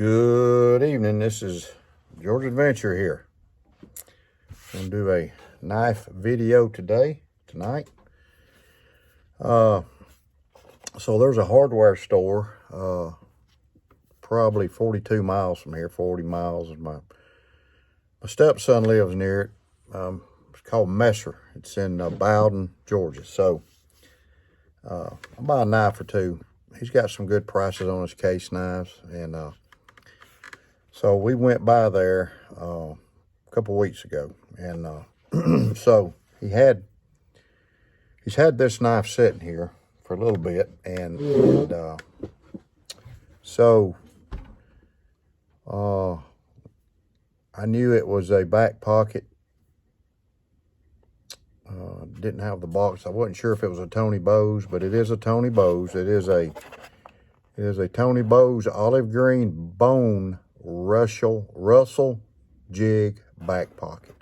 Good evening. This is George Adventure here. I'm gonna do a knife video tonight. So there's a hardware store, probably 42 miles from here, 40 miles. And my stepson lives near it. It's called Messer. It's in Bowden, Georgia. So I buy a knife or two. He's got some good prices on his case knives, and so we went by there a couple weeks ago, and so he's had this knife sitting here for a little bit, and so I knew it was a BackPocket. Didn't have the box. I wasn't sure if it was a Tony Bose, but it is a Tony Bose. It is a Tony Bose olive green bone Russell jig BackPocket.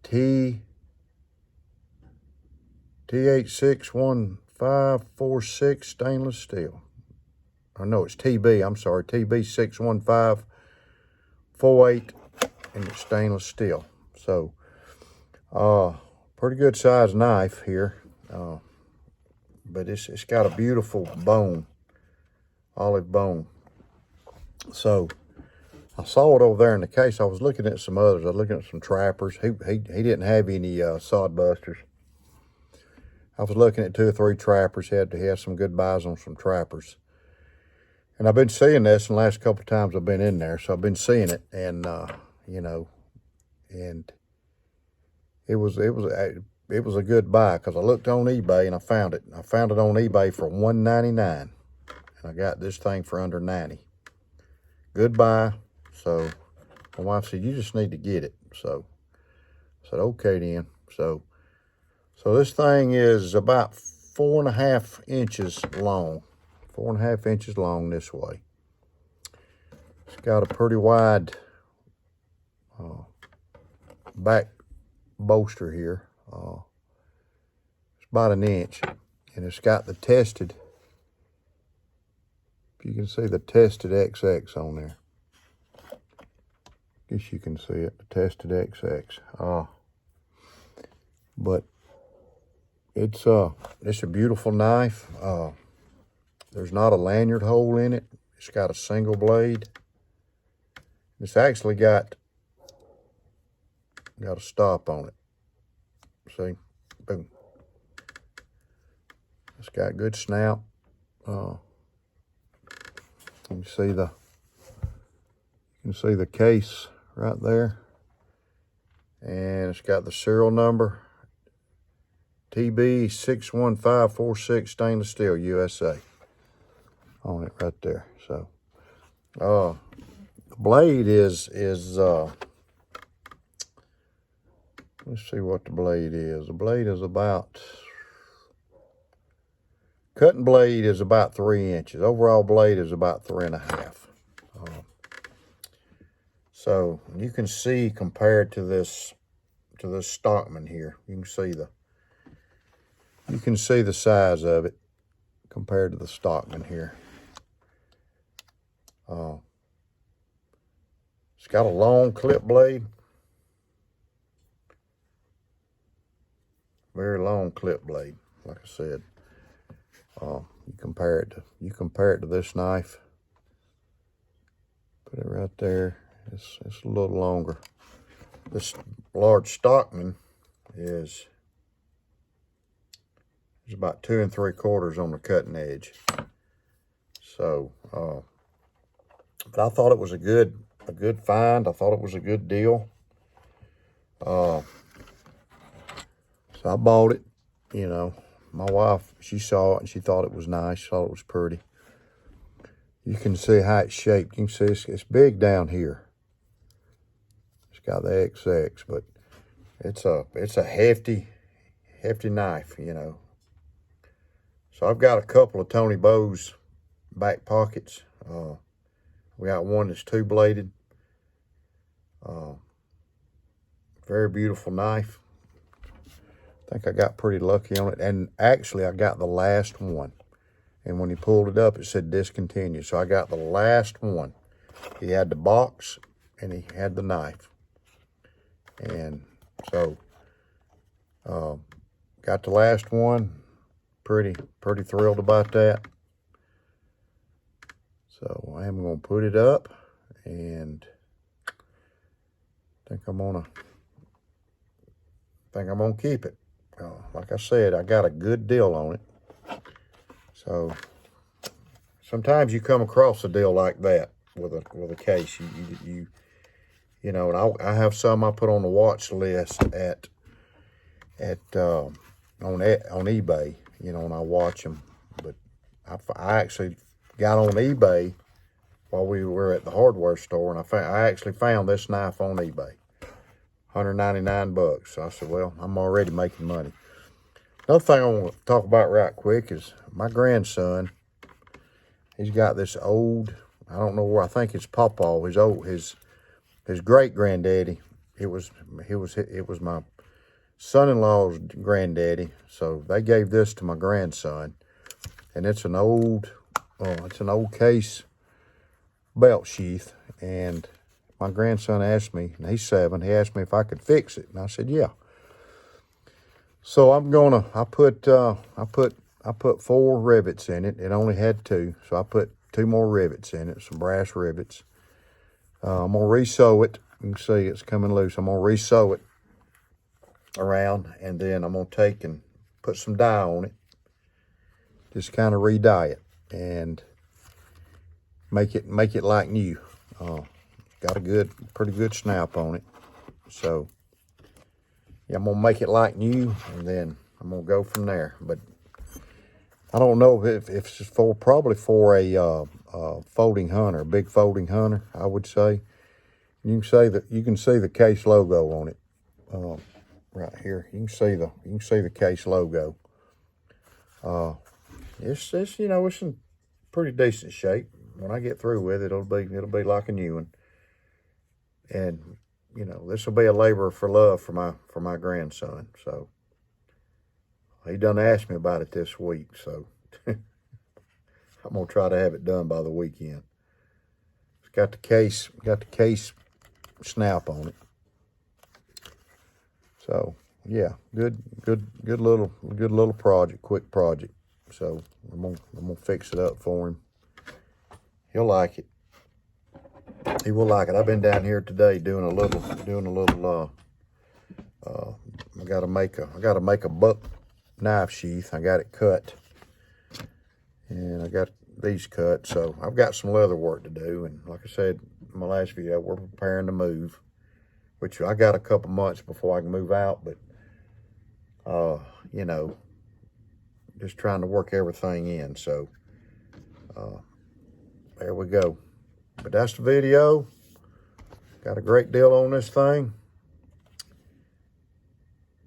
TH61546 stainless steel. Or no, it's TB. I'm sorry, TB61548, and it's stainless steel. So, pretty good size knife here. But it's got a beautiful bone, olive bone. So I saw it over there in the case. I was looking at some others. I was looking at some trappers. He didn't have any sod busters. I was looking at 2 or 3 trappers. He had some good buys on some trappers. And I've been seeing this in the last couple of times I've been in there. So I've been seeing it, and you know, and it was a good buy, because I looked on eBay and I found it. I found it on eBay for $199, and I got this thing for under $90. Good buy. So my wife said, you just need to get it. So I said, okay then. So this thing is about 4.5 inches long. 4.5 inches long this way. It's got a pretty wide back bolster here. It's about 1 inch, and it's got the tested, if you can see the tested XX on there. Guess you can see it, the tested XX. But it's a beautiful knife. There's not a lanyard hole in it. It's got a single blade. It's actually got a stop on it. See, boom. It's got good snout. You can see the case right there, and it's got the serial number, TB61546 stainless steel USA on it right there. So the blade is let's see what the blade is. The blade is about, cutting blade is about 3 inches. Overall blade is about 3.5. So you can see, compared to this Stockman here, you can see the size of it compared to the Stockman here. It's got a long clip blade. Very long clip blade, like I said. You compare it to this knife. Put it right there. It's a little longer. This large Stockman is about 2 3/4 on the cutting edge. So, but I thought it was a good find. I thought it was a good deal. So I bought it. You know, my wife, she saw it and she thought it was nice. She thought it was pretty. You can see how it's shaped. You can see it's big down here. It's got the XX, but it's a hefty knife, you know. So I've got a couple of Tony Bose BackPockets. We got one that's 2-bladed. Very beautiful knife. I think I got pretty lucky on it. And actually, I got the last one. And when he pulled it up, it said discontinued. So I got the last one. He had the box and he had the knife. And so, got the last one. Pretty thrilled about that. So I am going to put it up, and I think I'm gonna keep it. Like I said, I got a good deal on it. So sometimes you come across a deal like that with a case. You know, and I have some I put on the watch list on eBay. You know, and I watch them. But I actually got on eBay while we were at the hardware store, and I actually found this knife on eBay, $199. So I said, well, I'm already making money. Another thing I want to talk about right quick is my grandson. He's got this old, I don't know where, I think it's Pawpaw, his great granddaddy. It was my son-in-law's granddaddy. So they gave this to my grandson, and it's an old case belt sheath. And my grandson asked me, and he's 7, he asked me if I could fix it, and I said yeah. So I put 4 rivets in it. It only had 2, so I put 2 more rivets in it, some brass rivets. I'm gonna re-sew it. You can see it's coming loose. I'm gonna re-sew it around, and then I'm gonna take and put some dye on it. Just kind of re-dye it and make it like new. Got a pretty good snap on it. So yeah, I'm gonna make it like new, and then I'm gonna go from there. But I don't know if it's probably for a folding hunter, a big folding hunter, I would say. You can see the case logo on it right here. You can see the case logo. It's you know, it's in pretty decent shape. When I get through with it, it'll be like a new one. And you know, this will be a labor for love for my grandson. So he done asked me about it this week, so I'm gonna try to have it done by the weekend. It's got the case snap on it. So yeah, good little project, quick project. So I'm gonna fix it up for him. He'll like it. He will like it. I've been down here today doing a little. I gotta make a buck knife sheath. I got it cut, and I got these cut. So I've got some leather work to do. And like I said in my last video, we're preparing to move, which I got a couple months before I can move out. But you know, just trying to work everything in. So there we go. But that's the video. Got a great deal on this thing.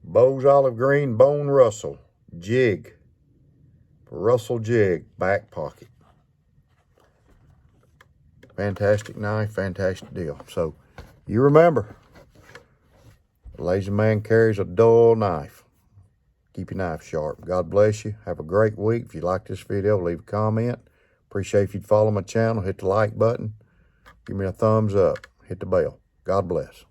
Bose olive green bone Russell jig. Russell jig, back pocket. Fantastic knife, fantastic deal. So you remember, a lazy man carries a dull knife. Keep your knife sharp. God bless you. Have a great week. If you like this video, leave a comment. Appreciate if you'd follow my channel. Hit the like button. Give me a thumbs up. Hit the bell. God bless.